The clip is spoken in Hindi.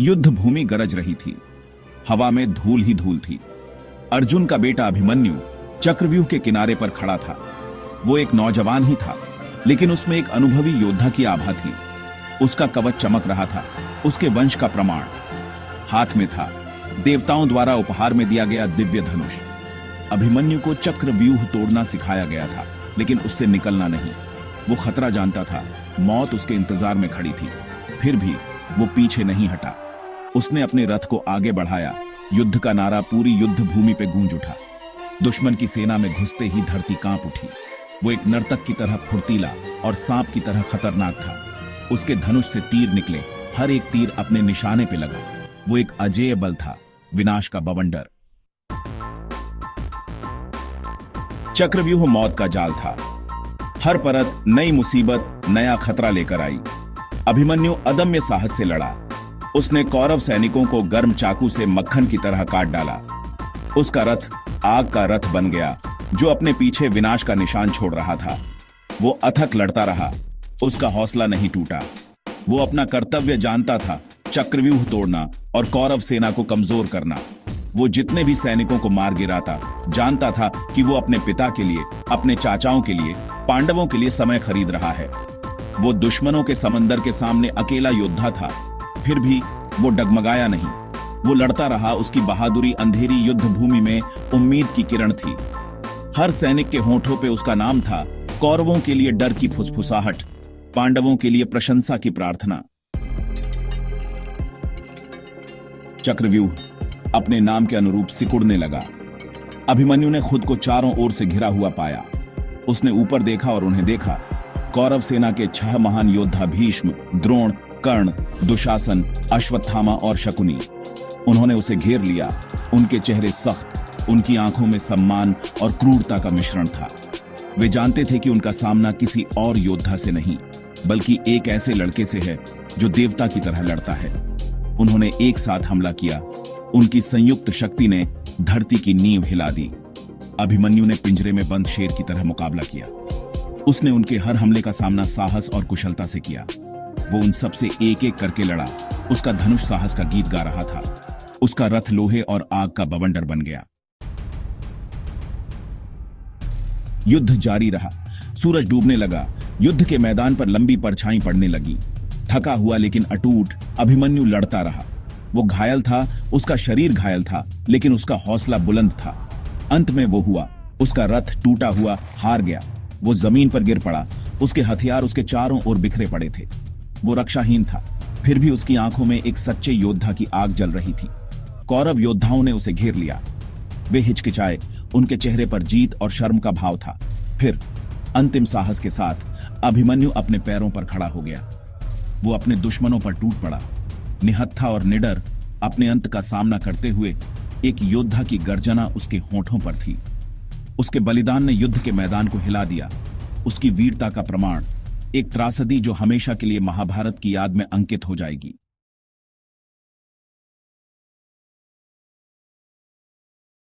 युद्ध भूमि गरज रही थी। हवा में धूल ही धूल थी। अर्जुन का बेटा अभिमन्यु चक्रव्यूह के किनारे पर खड़ा था। वो एक नौजवान ही था, लेकिन उसमें एक अनुभवी योद्धा की आभा थी। उसका कवच चमक रहा था, उसके वंश का प्रमाण। हाथ में था देवताओं द्वारा उपहार में दिया गया दिव्य धनुष। अभिमन्यु को चक्रव्यूह तोड़ना सिखाया गया था, लेकिन उससे निकलना नहीं। वो खतरा जानता था, मौत उसके इंतजार में खड़ी थी। फिर भी वो पीछे नहीं हटा। उसने अपने रथ को आगे बढ़ाया। युद्ध का नारा पूरी युद्ध भूमि पे गूंज उठा। दुश्मन की सेना में घुसते ही धरती कांप उठी। वो एक नर्तक की तरह फुर्तीला और सांप की तरह खतरनाक था। उसके धनुष से तीर निकले, हर एक तीर अपने निशाने पे लगा। वो एक अजेय बल था, विनाश का बवंडर। चक्रव्यूह मौत का जाल था। हर परत नई मुसीबत, नया खतरा लेकर आई। अभिमन्यु अदम्य साहस से लड़ा। उसने कौरव सैनिकों को गर्म चाकू से मक्खन की तरह काट डाला। उसका रथ आग का रथ बन गया, जो अपने पीछे विनाश का निशान छोड़ रहा था। वो अथक लड़ता रहा, उसका हौसला नहीं टूटा। वो अपना कर्तव्य जानता था, चक्रव्यूह तोड़ना और कौरव सेना को कमजोर करना। वो जितने भी सैनिकों को मार गिराता, जानता था कि वो अपने पिता के लिए, अपने चाचाओं के लिए, पांडवों के लिए समय खरीद रहा है। वो दुश्मनों के समंदर के सामने अकेला योद्धा था, फिर भी वो डगमगाया नहीं। वो लड़ता रहा। उसकी बहादुरी अंधेरी युद्ध भूमि में उम्मीद की किरण थी। हर सैनिक के होठों पे उसका नाम था। कौरवों के लिए डर की फुसफुसाहट, पांडवों के लिए प्रशंसा की प्रार्थना। चक्रव्यूह अपने नाम के अनुरूप सिकुड़ने लगा। अभिमन्यु ने खुद को चारों ओर से घिरा हुआ पाया। उसने ऊपर देखा और उन्हें देखा। कौरव सेना के 6 महान योद्धा भीष्म, द्रोण, कर्ण, दुशासन, अश्वत्थामा और शकुनी। उन्होंने उसे घेर लिया। उनके चेहरे सख्त, उनकी आंखों में सम्मान और क्रूरता का मिश्रण था। वे जानते थे कि उनका सामना किसी और योद्धा से नहीं, बल्कि एक ऐसे लड़के से है जो देवता की तरह लड़ता है। उन्होंने एक साथ हमला किया। उनकी संयुक्त शक्ति ने धरती की नींव हिला दी। अभिमन्यु ने पिंजरे में बंद शेर की तरह मुकाबला किया। उसने उनके हर हमले का सामना साहस और कुशलता से किया। वो उन सबसे एक एक करके लड़ा। उसका धनुष साहस का गीत गा रहा था। उसका रथ लोहे और आग का बवंडर बन गया। युद्ध जारी रहा। सूरज डूबने लगा। युद्ध के मैदान पर लंबी परछाई पड़ने लगी। थका हुआ लेकिन अटूट अभिमन्यु लड़ता रहा। वो घायल था, उसका शरीर घायल था, लेकिन उसका हौसला बुलंद था। अंत में वो हुआ। उसका रथ टूटा हुआ हार गया। वो जमीन पर गिर पड़ा। उसके हथियार उसके चारों ओर बिखरे पड़े थे। वो रक्षाहीन था, फिर भी उसकी आंखों में एक सच्चे योद्धा की आग जल रही थी। कौरव योद्धाओं ने उसे घेर लिया। वे हिचकिचाए। उनके चेहरे पर जीत और शर्म का भाव था। फिर अंतिम साहस के साथ अभिमन्यु अपने पैरों पर खड़ा हो गया। वो अपने दुश्मनों पर टूट पड़ा। निहत्था और निडर अपने अंत का सामना करते हुए एक योद्धा की गर्जना उसके होठों पर थी। उसके बलिदान ने युद्ध के मैदान को हिला दिया। उसकी वीरता का प्रमाण, एक त्रासदी जो हमेशा के लिए महाभारत की याद में अंकित हो जाएगी।